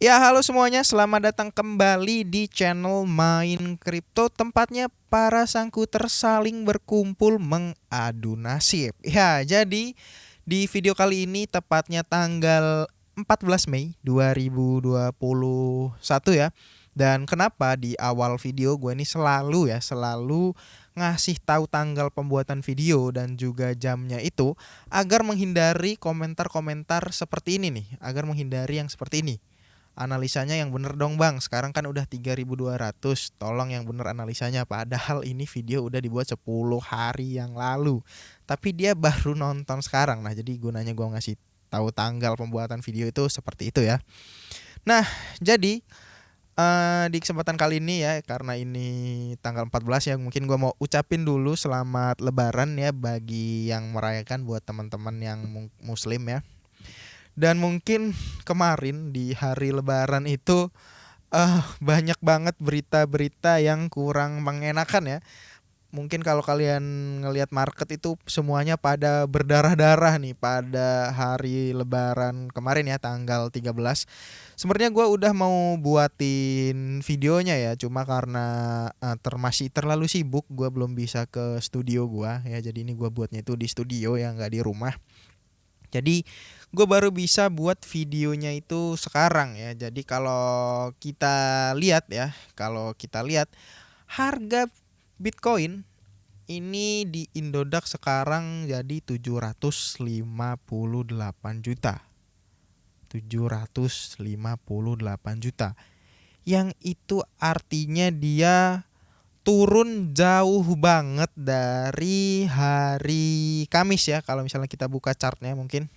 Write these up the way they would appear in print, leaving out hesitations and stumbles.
Ya, halo semuanya, selamat datang kembali di channel Main Kripto, tempatnya para sangkuter saling berkumpul mengadu nasib. Ya, jadi di video kali ini tepatnya tanggal 14 Mei 2021 ya. Dan kenapa di awal video gue ini selalu ngasih tahu tanggal pembuatan video dan juga jamnya itu agar menghindari komentar-komentar seperti ini nih, agar menghindari yang seperti ini. Analisanya yang bener dong bang, sekarang kan udah 3.200, tolong yang bener analisanya. Padahal ini video udah dibuat 10 hari yang lalu, tapi dia baru nonton sekarang. Nah, jadi gunanya gua ngasih tahu tanggal pembuatan video itu seperti itu ya. Nah, jadi di kesempatan kali ini ya, karena ini tanggal 14 ya, mungkin gua mau ucapin dulu selamat lebaran ya bagi yang merayakan, buat teman-teman yang muslim ya. Dan mungkin kemarin di hari lebaran itu banyak banget berita-berita yang kurang mengenakan ya. Mungkin kalau kalian ngelihat market itu semuanya pada berdarah-darah nih pada hari lebaran kemarin ya, tanggal 13. Sebenarnya gue udah mau buatin videonya ya, cuma karena masih terlalu sibuk gue belum bisa ke studio gue ya. Jadi ini gue buatnya itu di studio ya, nggak di rumah. Jadi gue baru bisa buat videonya itu sekarang ya. Jadi kalau kita lihat harga Bitcoin ini di Indodax sekarang jadi 758 juta. 758 juta. Yang itu artinya dia turun jauh banget dari hari Kamis ya. Kalau misalnya kita buka chartnya, mungkin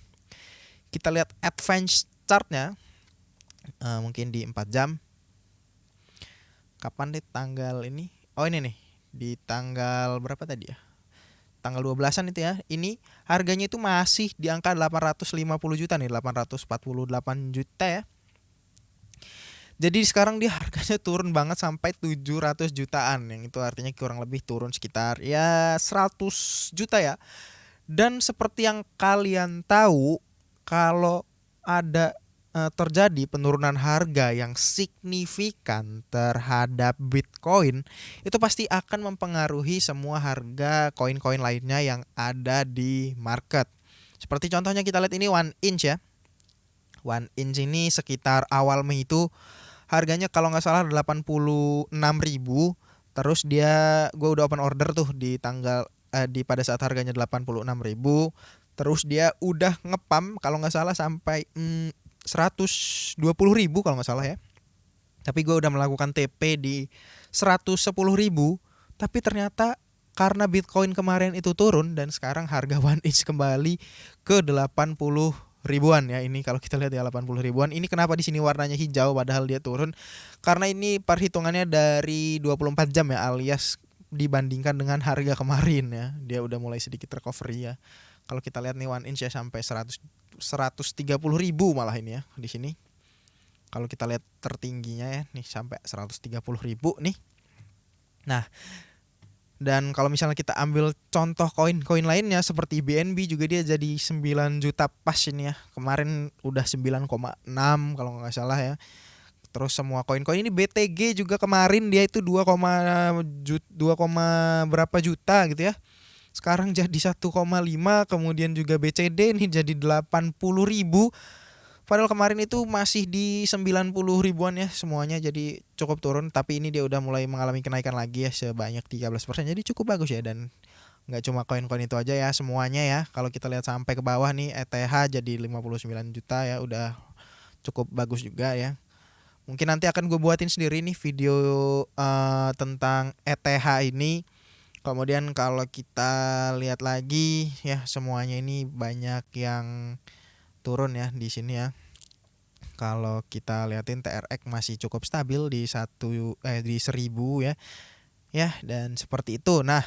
kita lihat advance chartnya, mungkin di 4 jam. Kapan deh tanggal ini? Oh, ini nih, di tanggal berapa tadi ya? Tanggal 12-an itu ya. Ini harganya itu masih di angka 850 juta nih, 848 juta ya. Jadi sekarang dia harganya turun banget sampai 700 jutaan, yang itu artinya kurang lebih turun sekitar ya 100 juta ya. Dan seperti yang kalian tahu, kalau ada terjadi penurunan harga yang signifikan terhadap Bitcoin, itu pasti akan mempengaruhi semua harga koin-koin lainnya yang ada di market. Seperti contohnya kita lihat ini One Inch ya. One Inch ini sekitar awal Mei itu harganya kalau nggak salah 86.000. Terus gue udah open order tuh di pada saat harganya 86.000. Terus dia udah ngepam kalau nggak salah sampai 120.000 kalau nggak salah ya. Tapi gue udah melakukan TP di 110.000. Tapi ternyata karena Bitcoin kemarin itu turun dan sekarang harga One Inch kembali ke 80 ribuan ya. Ini kalau kita lihat ya 80 ribuan. Ini kenapa di sini warnanya hijau padahal dia turun? Karena ini perhitungannya dari 24 jam ya, alias dibandingkan dengan harga kemarin ya. Dia udah mulai sedikit recovery ya. Kalau kita lihat nih One Inch ya sampai 130.000 malah ini ya di sini. Kalau kita lihat tertingginya ya nih sampai 130.000 nih. Nah, dan kalau misalnya kita ambil contoh koin-koin lainnya seperti BNB juga dia jadi 9 juta pas ini ya. Kemarin udah 9,6 kalau nggak salah ya. Terus semua koin-koin ini, BTG juga kemarin dia itu 2, berapa juta gitu ya. Sekarang jadi 1,5, kemudian juga BCD ini jadi 80.000. Padahal kemarin itu masih di 90 ribuan ya semuanya, jadi cukup turun. Tapi ini dia udah mulai mengalami kenaikan lagi ya sebanyak 13%. Jadi cukup bagus ya, dan nggak cuma koin-koin itu aja ya, semuanya ya. Kalau kita lihat sampai ke bawah nih, ETH jadi 59 juta ya, udah cukup bagus juga ya. Mungkin nanti akan gue buatin sendiri nih video tentang ETH ini. Kemudian kalau kita lihat lagi ya, semuanya ini banyak yang turun ya di sini ya. Kalau kita liatin TRX masih cukup stabil di 1000 ya. Ya, dan seperti itu. Nah,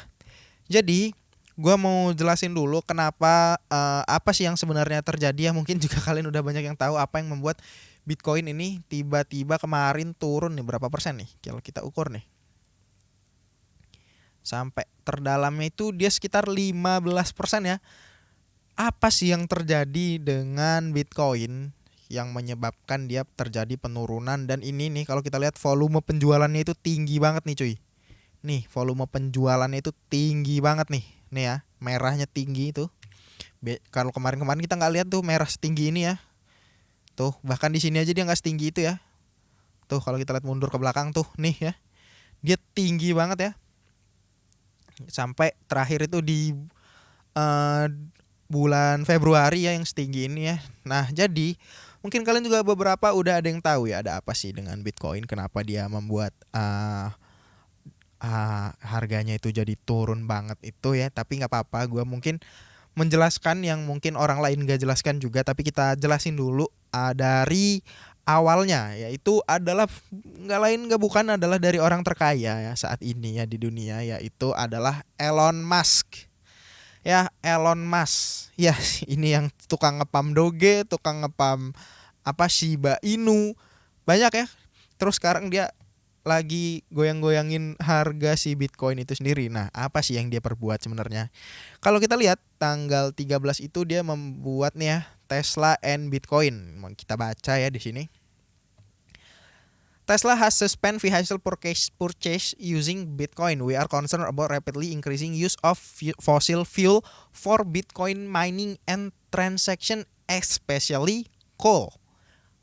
jadi gua mau jelasin dulu kenapa, apa sih yang sebenarnya terjadi ya. Mungkin juga kalian udah banyak yang tahu apa yang membuat Bitcoin ini tiba-tiba kemarin turun nih berapa persen nih. Kalau kita ukur nih, sampai terdalamnya itu dia sekitar 15% ya. Apa sih yang terjadi dengan Bitcoin yang menyebabkan dia terjadi penurunan. Dan ini nih kalau kita lihat volume penjualannya itu tinggi banget nih cuy. Nih volume penjualannya itu tinggi banget nih. Nih ya, merahnya tinggi itu. Kalau kemarin-kemarin kita nggak lihat tuh merah setinggi ini ya. Tuh bahkan di sini aja dia nggak setinggi itu ya. Tuh kalau kita lihat mundur ke belakang tuh nih ya, dia tinggi banget ya. Sampai terakhir itu di bulan Februari ya yang setinggi ini ya. Nah jadi mungkin kalian juga beberapa udah ada yang tahu ya ada apa sih dengan Bitcoin, kenapa dia membuat harganya itu jadi turun banget itu ya. Tapi nggak apa-apa, gue mungkin menjelaskan yang mungkin orang lain gak jelaskan juga, tapi kita jelasin dulu dari awalnya, yaitu adalah nggak bukan adalah dari orang terkaya ya saat ini ya di dunia, yaitu adalah Elon Musk. Ya Elon Musk ya, ini yang tukang ngepam Doge, tukang ngepam Shiba Inu, banyak ya. Terus sekarang dia lagi goyang-goyangin harga si Bitcoin itu sendiri. Nah apa sih yang dia perbuat sebenarnya? Kalau kita lihat tanggal 13 itu dia membuat nih ya Tesla and Bitcoin. Kita baca ya di sini. Tesla has suspend vehicle purchase using Bitcoin. We are concerned about rapidly increasing use of fossil fuel for Bitcoin mining and transaction, especially coal,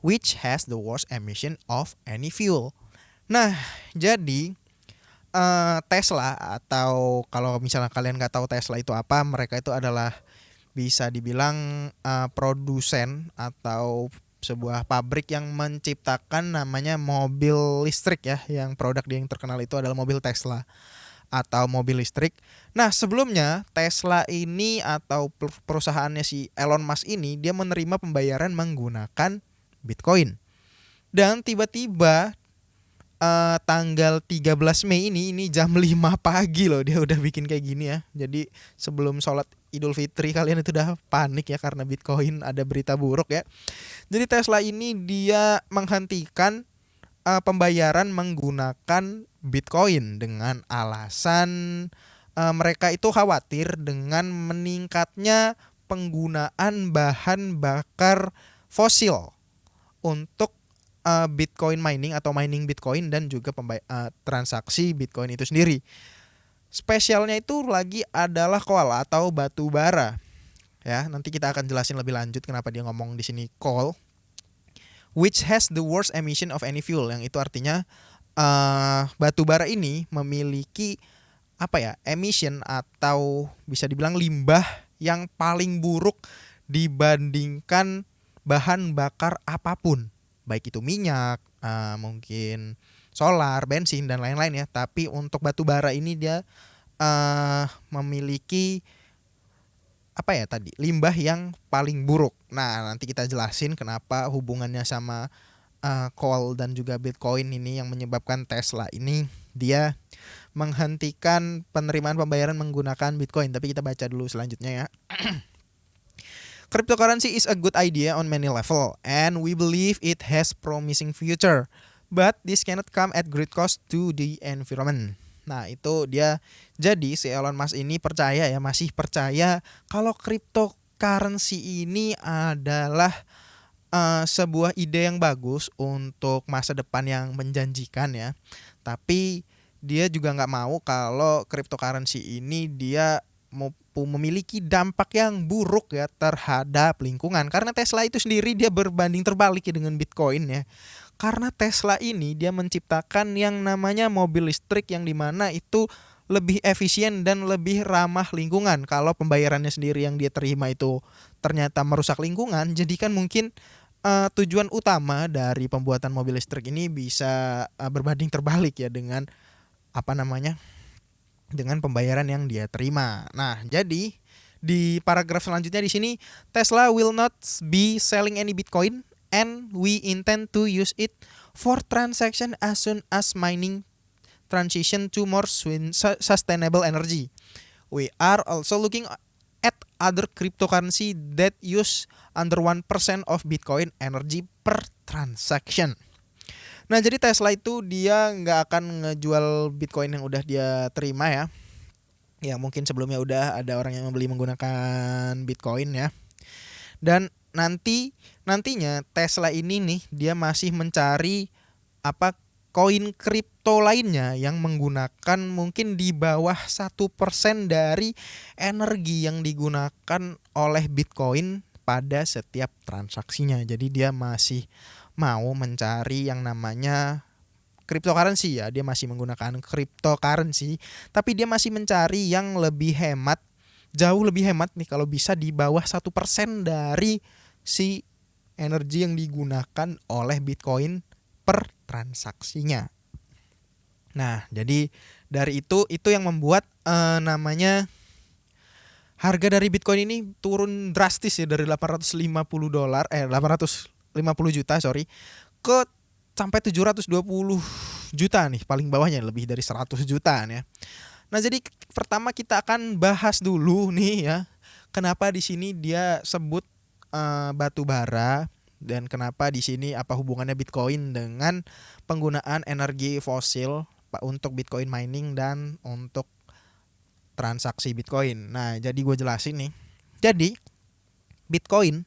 which has the worst emission of any fuel. Nah, jadi Tesla, atau kalau misalnya kalian nggak tahu Tesla itu apa, mereka itu adalah bisa dibilang produsen atau sebuah pabrik yang menciptakan namanya mobil listrik ya, yang produk dia yang terkenal itu adalah mobil Tesla atau mobil listrik. Nah sebelumnya Tesla ini atau perusahaannya si Elon Musk ini dia menerima pembayaran menggunakan Bitcoin. Dan tiba-tiba tanggal 13 Mei ini jam 5 pagi loh dia udah bikin kayak gini ya. Jadi sebelum sholat Idul Fitri kalian itu udah panik ya karena Bitcoin ada berita buruk ya. Jadi Tesla ini dia menghentikan pembayaran menggunakan Bitcoin dengan alasan mereka itu khawatir dengan meningkatnya penggunaan bahan bakar fosil untuk Bitcoin mining atau mining Bitcoin dan juga transaksi Bitcoin itu sendiri. Spesialnya itu lagi adalah coal atau batu bara. Ya, nanti kita akan jelasin lebih lanjut kenapa dia ngomong di sini coal, which has the worst emission of any fuel. Yang itu artinya batu bara ini memiliki emission atau bisa dibilang limbah yang paling buruk dibandingkan bahan bakar apapun, baik itu minyak, mungkin solar, bensin dan lain-lain ya. Tapi untuk batu bara ini dia memiliki limbah yang paling buruk. Nah nanti kita jelasin kenapa hubungannya sama coal dan juga Bitcoin ini yang menyebabkan Tesla ini dia menghentikan penerimaan pembayaran menggunakan Bitcoin. Tapi kita baca dulu selanjutnya ya. Cryptocurrency is a good idea on many level and we believe it has promising future. But this cannot come at great cost to the environment. Nah itu dia, jadi si Elon Musk ini masih percaya kalau cryptocurrency ini adalah sebuah ide yang bagus untuk masa depan yang menjanjikan ya. Tapi dia juga nggak mau kalau cryptocurrency ini dia memiliki dampak yang buruk ya terhadap lingkungan. Karena Tesla itu sendiri dia berbanding terbalik ya dengan Bitcoin ya. Karena Tesla ini dia menciptakan yang namanya mobil listrik yang dimana itu lebih efisien dan lebih ramah lingkungan. Kalau pembayarannya sendiri yang dia terima itu ternyata merusak lingkungan, jadi kan mungkin tujuan utama dari pembuatan mobil listrik ini bisa berbanding terbalik ya dengan dengan pembayaran yang dia terima. Nah, jadi di paragraf selanjutnya di sini Tesla will not be selling any Bitcoin and we intend to use it for transaction as soon as mining transition to more sustainable energy. We are also looking at other cryptocurrency that use under 1% of Bitcoin energy per transaction. Nah jadi Tesla itu dia nggak akan ngejual Bitcoin yang udah dia terima ya. Ya mungkin sebelumnya udah ada orang yang membeli menggunakan Bitcoin ya. Dan nantinya Tesla ini nih dia masih mencari koin kripto lainnya yang menggunakan mungkin di bawah 1% dari energi yang digunakan oleh Bitcoin pada setiap transaksinya. Jadi dia masih mau mencari yang namanya cryptocurrency ya, dia masih menggunakan cryptocurrency, tapi dia masih mencari yang lebih hemat, jauh lebih hemat nih kalau bisa di bawah 1% dari si energi yang digunakan oleh Bitcoin per transaksinya. Nah, jadi dari itu yang membuat namanya harga dari Bitcoin ini turun drastis ya dari $850 juta ke sampai 720 juta nih, paling bawahnya lebih dari 100 jutaan ya. Nah, jadi pertama kita akan bahas dulu nih ya, kenapa di sini dia sebut batu bara. Dan kenapa di sini apa hubungannya Bitcoin dengan penggunaan energi fosil untuk Bitcoin mining dan untuk transaksi Bitcoin. Nah, jadi gue jelasin nih. Jadi Bitcoin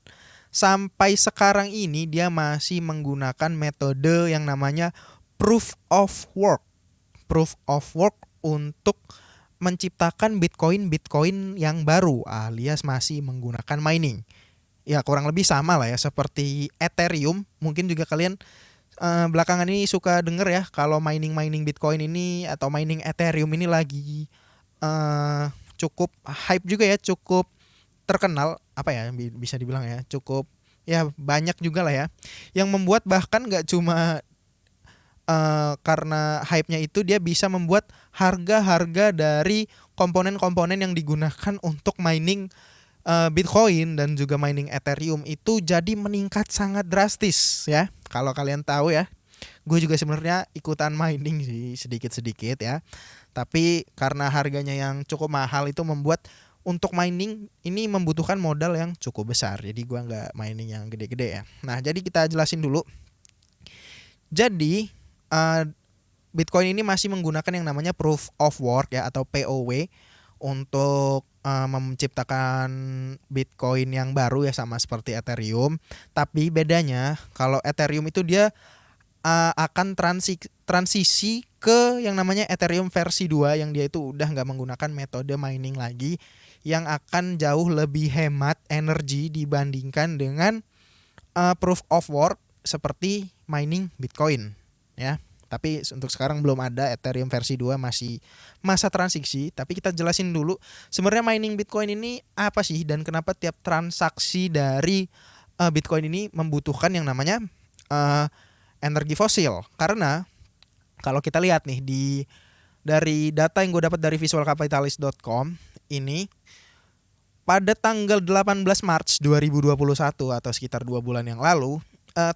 sampai sekarang ini dia masih menggunakan metode yang namanya proof of work. Proof of work untuk menciptakan Bitcoin yang baru alias masih menggunakan mining. Ya kurang lebih sama lah ya seperti Ethereum. Mungkin juga kalian belakangan ini suka denger ya kalau mining Bitcoin ini atau mining Ethereum ini lagi cukup hype juga ya, cukup terkenal bisa dibilang ya, cukup ya banyak juga lah ya, yang membuat bahkan nggak cuma karena hype-nya itu dia bisa membuat harga dari komponen-komponen yang digunakan untuk mining Bitcoin dan juga mining Ethereum itu jadi meningkat sangat drastis ya. Kalau kalian tahu ya, gue juga sebenarnya ikutan mining sih sedikit-sedikit ya. Tapi karena harganya yang cukup mahal itu membuat untuk mining ini membutuhkan modal yang cukup besar. Jadi gue nggak mining yang gede-gede ya. Nah, jadi kita jelasin dulu. Jadi Bitcoin ini masih menggunakan yang namanya proof of work ya atau POW untuk menciptakan Bitcoin yang baru ya, sama seperti Ethereum. Tapi bedanya kalau Ethereum itu dia akan transisi ke yang namanya Ethereum versi 2 yang dia itu udah nggak menggunakan metode mining lagi, yang akan jauh lebih hemat energi dibandingkan dengan proof of work seperti mining Bitcoin ya. Tapi untuk sekarang belum ada Ethereum versi 2, masih masa transisi. Tapi kita jelasin dulu sebenarnya mining Bitcoin ini apa sih dan kenapa tiap transaksi dari Bitcoin ini membutuhkan yang namanya energi fosil. Karena kalau kita lihat nih dari data yang gue dapat dari visualcapitalist.com ini, pada tanggal 18 Maret 2021 atau sekitar 2 bulan yang lalu,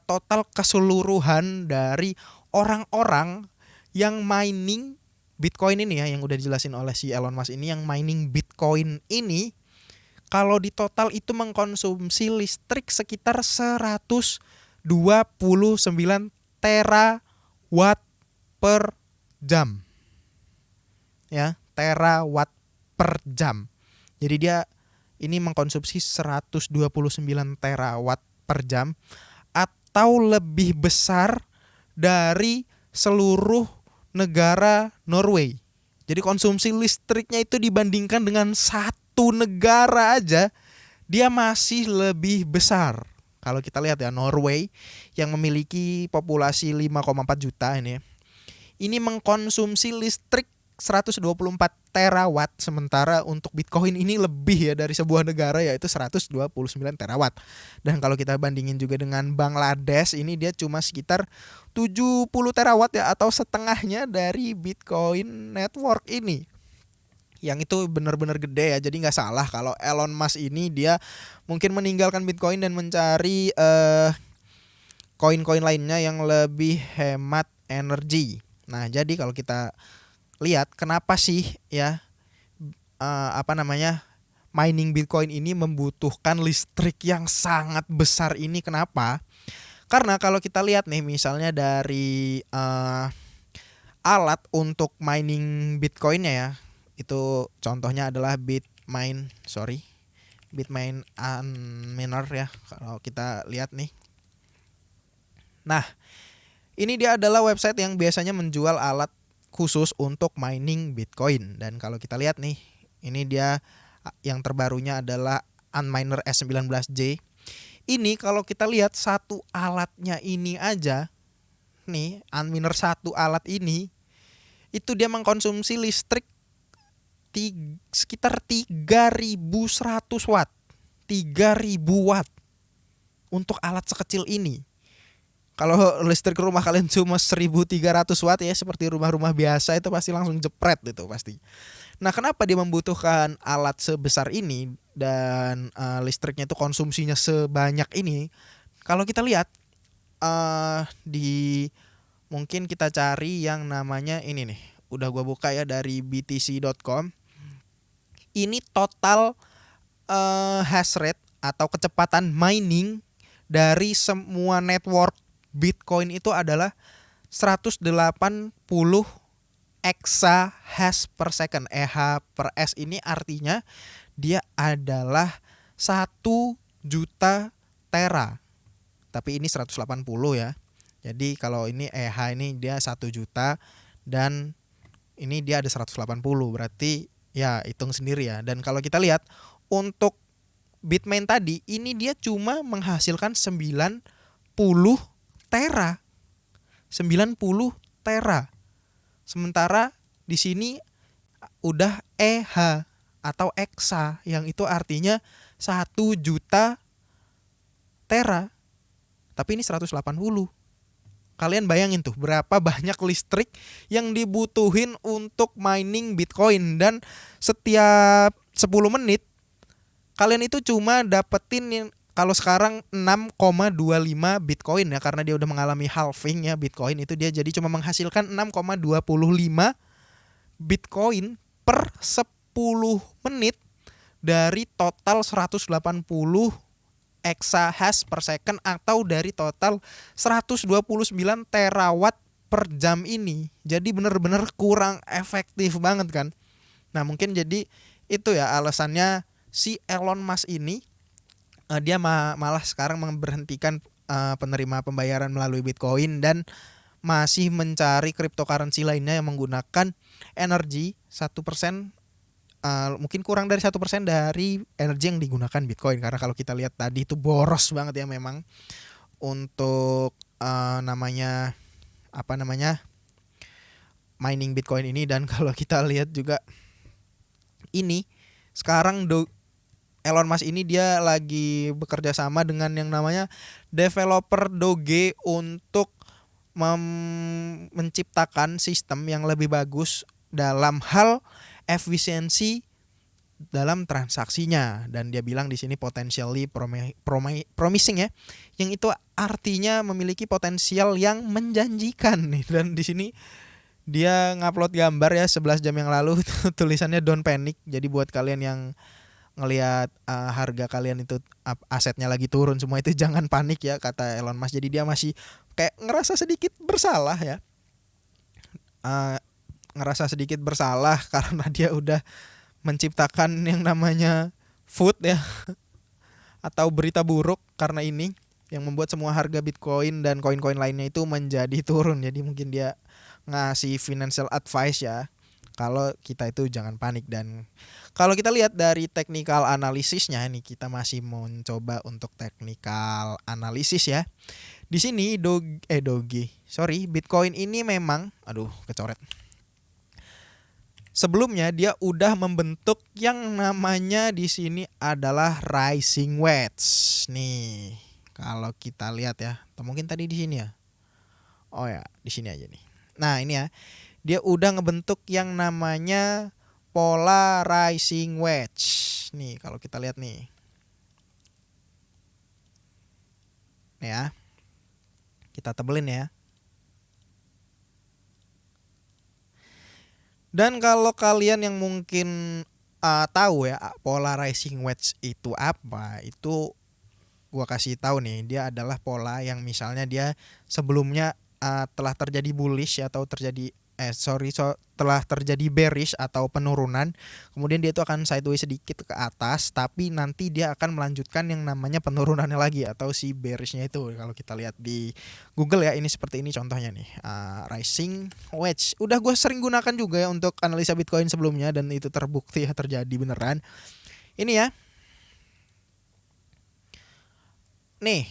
total keseluruhan dari orang-orang yang mining Bitcoin ini ya, yang udah dijelasin oleh si Elon Musk ini, yang mining Bitcoin ini kalau di total itu mengkonsumsi listrik sekitar 129 terawatt per jam. Ya, terawatt per jam. Jadi dia ini mengkonsumsi 129 terawatt per jam atau lebih besar dari seluruh negara Norway. Jadi konsumsi listriknya itu dibandingkan dengan satu negara aja, dia masih lebih besar. Kalau kita lihat ya, Norway yang memiliki populasi 5,4 juta ini mengkonsumsi listrik 124 terawatt, sementara untuk Bitcoin ini lebih ya dari sebuah negara, yaitu 129 terawatt. Dan kalau kita bandingin juga dengan Bangladesh, ini dia cuma sekitar 70 terawatt ya, atau setengahnya dari Bitcoin network ini. Yang itu benar-benar gede ya. Jadi nggak salah kalau Elon Musk ini dia mungkin meninggalkan Bitcoin dan mencari koin-koin lainnya yang lebih hemat energi. Nah, jadi kalau kita lihat kenapa sih ya mining Bitcoin ini membutuhkan listrik yang sangat besar ini, kenapa? Karena kalau kita lihat nih misalnya dari alat untuk mining Bitcoinnya ya, itu contohnya adalah Bitmain Miner ya, kalau kita lihat nih. Nah, ini dia adalah website yang biasanya menjual alat khusus untuk mining Bitcoin. Dan kalau kita lihat nih, ini dia yang terbarunya adalah Antminer S19J. Ini kalau kita lihat satu alatnya ini aja nih, Antminer satu alat ini itu dia mengkonsumsi listrik sekitar 3.100 watt. 3.000 watt untuk alat sekecil ini. Kalau listrik rumah kalian cuma 1.300 watt ya, seperti rumah-rumah biasa, itu pasti langsung jepret itu pasti. Nah, kenapa dia membutuhkan alat sebesar ini dan listriknya itu konsumsinya sebanyak ini? Kalau kita lihat di mungkin kita cari yang namanya ini nih. Udah gua buka ya dari btc.com. Ini total hash rate atau kecepatan mining dari semua network Bitcoin itu adalah 180 exahash per second. EH per S ini artinya dia adalah 1 juta tera. Tapi ini 180 ya. Jadi kalau ini EH ini dia 1 juta dan ini dia ada 180. Berarti ya hitung sendiri ya. Dan kalau kita lihat untuk Bitmain tadi ini dia cuma menghasilkan 90 tera. 90 tera. Sementara di sini udah EH atau exa yang itu artinya 1 juta tera. Tapi ini 180. Kalian bayangin tuh berapa banyak listrik yang dibutuhin untuk mining Bitcoin, dan setiap 10 menit kalian itu cuma dapetin kalau sekarang 6,25 Bitcoin ya, karena dia udah mengalami halving ya Bitcoin itu, dia jadi cuma menghasilkan 6,25 Bitcoin per 10 menit dari total 180 exahash per second atau dari total 129 terawatt per jam ini. Jadi bener-bener kurang efektif banget kan. Nah, mungkin jadi itu ya alasannya si Elon Musk ini dia malah sekarang memberhentikan penerima pembayaran melalui Bitcoin dan masih mencari cryptocurrency lainnya yang menggunakan energi 1%, mungkin kurang dari 1% dari energi yang digunakan Bitcoin. Karena kalau kita lihat tadi itu boros banget ya memang untuk namanya mining Bitcoin ini. Dan kalau kita lihat juga ini sekarang Elon Musk ini dia lagi bekerja sama dengan yang namanya developer Doge untuk menciptakan sistem yang lebih bagus dalam hal efisiensi dalam transaksinya. Dan dia bilang di sini potentially promising ya, yang itu artinya memiliki potensial yang menjanjikan nih. Dan di sini dia ngupload gambar ya 11 jam yang lalu tulisannya don't panic. Jadi buat kalian yang ngelihat harga kalian itu asetnya lagi turun semua itu jangan panik ya, kata Elon Musk. Jadi dia masih kayak ngerasa sedikit bersalah ya, ngerasa sedikit bersalah karena dia udah menciptakan yang namanya food ya atau berita buruk karena ini yang membuat semua harga Bitcoin dan koin-koin lainnya itu menjadi turun. Jadi mungkin dia ngasih financial advice ya, kalau kita itu jangan panik. Dan kalau kita lihat dari technical analisisnya, ini kita masih mencoba untuk technical analisis ya. Di sini Bitcoin ini memang kecoret. Sebelumnya dia udah membentuk yang namanya di sini adalah rising wedge. Nih, kalau kita lihat ya, atau mungkin tadi di sini ya. Oh ya, di sini aja nih. Nah, ini ya. Dia udah ngebentuk yang namanya polarizing wedge. Nih kalau kita lihat nih. Nih ya. Kita tebelin ya. Dan kalau kalian yang mungkin tahu ya polarizing wedge itu apa, itu gua kasih tahu nih, dia adalah pola yang misalnya dia sebelumnya telah terjadi bullish atau terjadi telah terjadi bearish atau penurunan, kemudian dia itu akan sideways sedikit ke atas, tapi nanti dia akan melanjutkan yang namanya penurunannya lagi atau si bearishnya itu. Kalau kita lihat di Google ya, ini seperti ini contohnya nih, rising wedge. Udah gue sering gunakan juga ya untuk analisa Bitcoin sebelumnya dan itu terbukti ya terjadi beneran. Ini ya, nih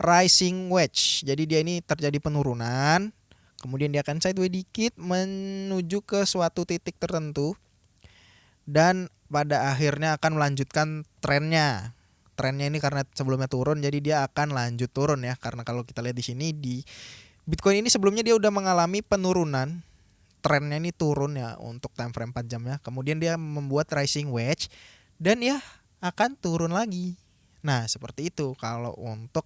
rising wedge. Jadi dia ini terjadi penurunan, kemudian dia akan sideways dikit menuju ke suatu titik tertentu dan pada akhirnya akan melanjutkan trennya. Trennya ini karena sebelumnya turun, jadi dia akan lanjut turun ya. Karena kalau kita lihat di sini di Bitcoin ini sebelumnya dia udah mengalami penurunan, trennya ini turun ya untuk time frame 4 jam ya. Kemudian dia membuat rising wedge dan ya akan turun lagi. Nah, seperti itu kalau untuk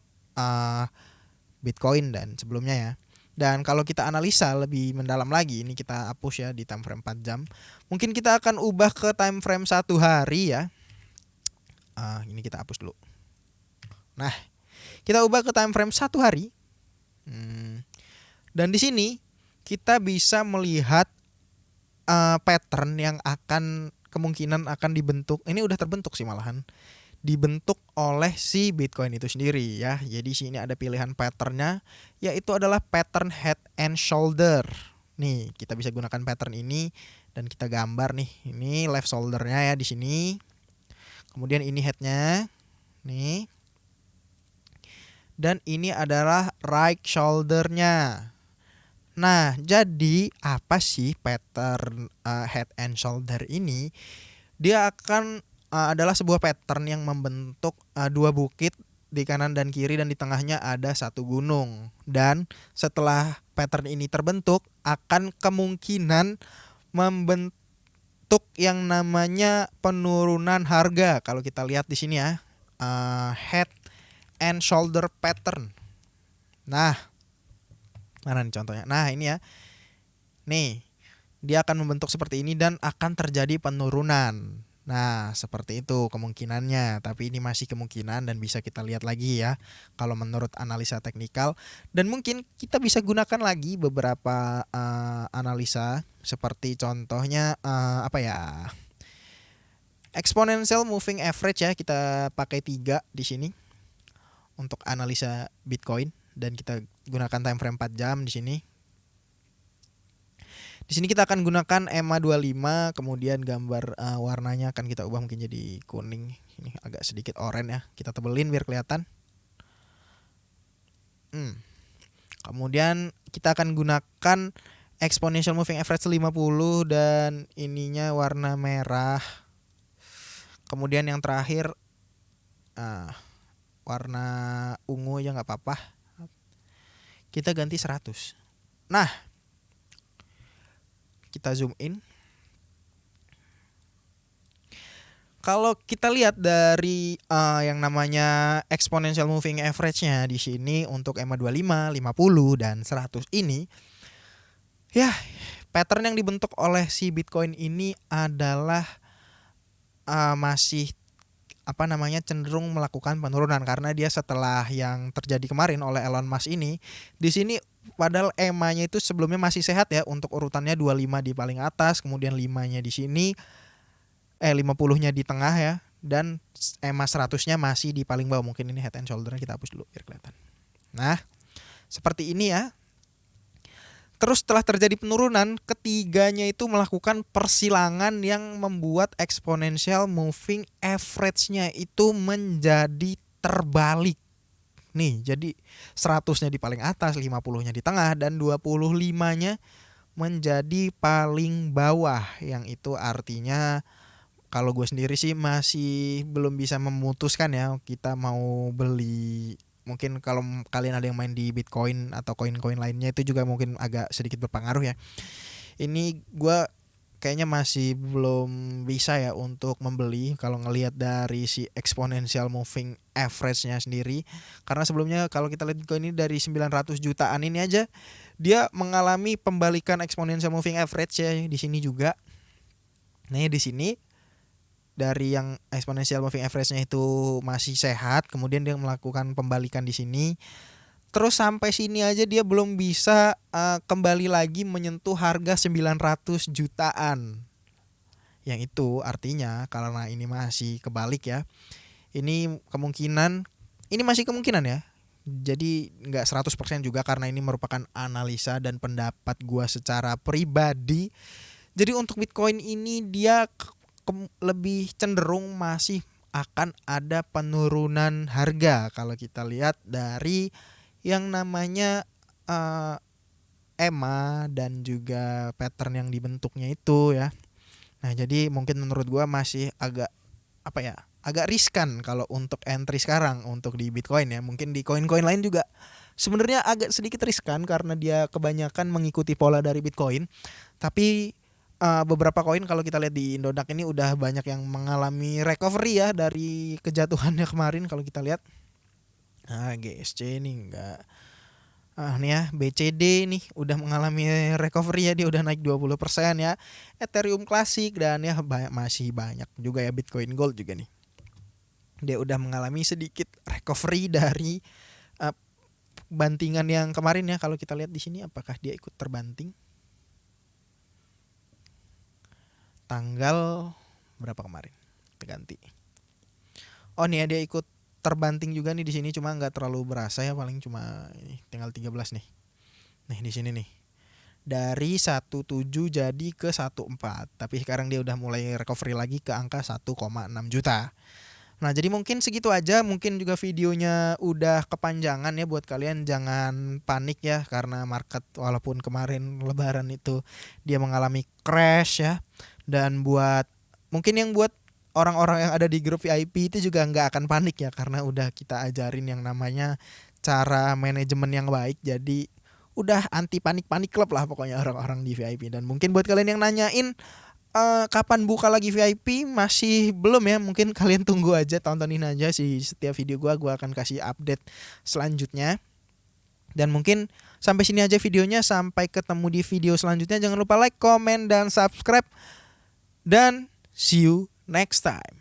Bitcoin dan sebelumnya ya. Dan kalau kita analisa lebih mendalam lagi, ini kita hapus ya di time frame 4 jam. Mungkin kita akan ubah ke time frame 1 hari ya. Ini kita hapus dulu. Nah, kita ubah ke time frame 1 hari. Dan di sini kita bisa melihat pattern yang kemungkinan akan dibentuk. Ini udah terbentuk sih malahan. Dibentuk oleh si Bitcoin itu sendiri ya. Jadi sini ada pilihan patternnya, yaitu adalah pattern head and shoulder. Nih, kita bisa gunakan pattern ini dan kita gambar nih. Ini left shouldernya ya di sini. Kemudian ini headnya, nih. Dan ini adalah right shouldernya. Nah, jadi apa sih pattern head and shoulder ini? Dia akan adalah sebuah pattern yang membentuk dua bukit di kanan dan kiri dan di tengahnya ada satu gunung. Dan setelah pattern ini terbentuk akan kemungkinan membentuk yang namanya penurunan harga. Kalau kita lihat di sini ya, head and shoulder pattern. Nah, mana nih contohnya? Nah, ini ya. Nih, dia akan membentuk seperti ini dan akan terjadi penurunan. Nah, seperti itu kemungkinannya, tapi ini masih kemungkinan dan bisa kita lihat lagi ya kalau menurut analisa teknikal. Dan mungkin kita bisa gunakan lagi beberapa analisa seperti contohnya exponential moving average ya, kita pakai 3 di sini untuk analisa Bitcoin dan kita gunakan time frame 4 jam di sini. Di sini kita akan gunakan EMA 25, kemudian gambar warnanya akan kita ubah mungkin jadi kuning. Ini agak sedikit oranye ya. Kita tebelin biar kelihatan. Kemudian kita akan gunakan exponential moving average 50 dan ininya warna merah. Kemudian yang terakhir warna ungu ya nggak apa-apa. Kita ganti 100. Nah, kita zoom in. Kalau kita lihat dari yang namanya exponential moving average-nya di sini untuk EMA 25, 50 dan 100 ini ya, pattern yang dibentuk oleh si Bitcoin ini adalah masih cenderung melakukan penurunan karena dia setelah yang terjadi kemarin oleh Elon Musk ini, di sini padahal EMA-nya itu sebelumnya masih sehat ya, untuk urutannya 25 di paling atas, kemudian 5-nya di sini, 50-nya di tengah ya, dan EMA 100-nya masih di paling bawah. Mungkin ini head and shoulder-nya kita hapus dulu biar kelihatan. Nah, seperti ini ya. Terus setelah terjadi penurunan, ketiganya itu melakukan persilangan yang membuat exponential moving average-nya itu menjadi terbalik. Nih, jadi 100-nya di paling atas, 50-nya di tengah, dan 25-nya menjadi paling bawah. Yang itu artinya kalau gue sendiri sih masih belum bisa memutuskan ya kita mau beli. Mungkin kalau kalian ada yang main di Bitcoin atau koin-koin lainnya itu juga mungkin agak sedikit berpengaruh ya. Ini gue kayaknya masih belum bisa ya untuk membeli kalau ngelihat dari si exponential moving average-nya sendiri. Karena sebelumnya kalau kita lihat Bitcoin ini dari 900 jutaan ini aja dia mengalami pembalikan exponential moving average ya di sini juga. Nah, di sini dari yang exponential moving average-nya itu masih sehat, kemudian dia melakukan pembalikan di sini. Terus sampai sini aja dia belum bisa kembali lagi menyentuh harga 900 jutaan. Yang itu artinya karena ini masih kebalik ya. Ini kemungkinan, ini masih kemungkinan ya. Jadi nggak 100% juga karena ini merupakan analisa dan pendapat gua secara pribadi. Jadi untuk Bitcoin ini dia lebih cenderung masih akan ada penurunan harga kalau kita lihat dari yang namanya EMA dan juga pattern yang dibentuknya itu ya. Nah, jadi mungkin menurut gua masih agak agak riskan kalau untuk entry sekarang untuk di Bitcoin ya. Mungkin di koin-koin lain juga sebenarnya agak sedikit riskan karena dia kebanyakan mengikuti pola dari Bitcoin. Tapi beberapa koin kalau kita lihat di Indodax ini udah banyak yang mengalami recovery ya dari kejatuhannya kemarin kalau kita lihat. Nah, GSC ini enggak. Nih ya, BCD nih udah mengalami recovery ya, dia udah naik 20% ya. Ethereum Classic dan ya masih banyak juga ya, Bitcoin Gold juga nih. Dia udah mengalami sedikit recovery dari bantingan yang kemarin ya. Kalau kita lihat di sini apakah dia ikut terbanting? Tanggal berapa kemarin? Terganti. Oh nih ya, dia ikut terbanting juga nih di sini, cuma nggak terlalu berasa ya, paling cuma ini tinggal 13 nih. Nih di sini nih. Dari 17 jadi ke 14. Tapi sekarang dia udah mulai recovery lagi ke angka 1,6 juta. Nah, jadi mungkin segitu aja. Mungkin juga videonya udah kepanjangan ya, buat kalian jangan panik ya karena market walaupun kemarin lebaran itu dia mengalami crash ya. Dan buat mungkin yang buat orang-orang yang ada di grup VIP itu juga nggak akan panik ya karena udah kita ajarin yang namanya cara manajemen yang baik. Jadi udah anti panik-panik club lah pokoknya orang-orang di VIP. Dan mungkin buat kalian yang nanyain kapan buka lagi VIP, masih belum ya, mungkin kalian tunggu aja, tontonin aja sih setiap video gua akan kasih update selanjutnya. Dan mungkin sampai sini aja videonya, sampai ketemu di video selanjutnya. Jangan lupa like, comment, dan subscribe, dan see you next time.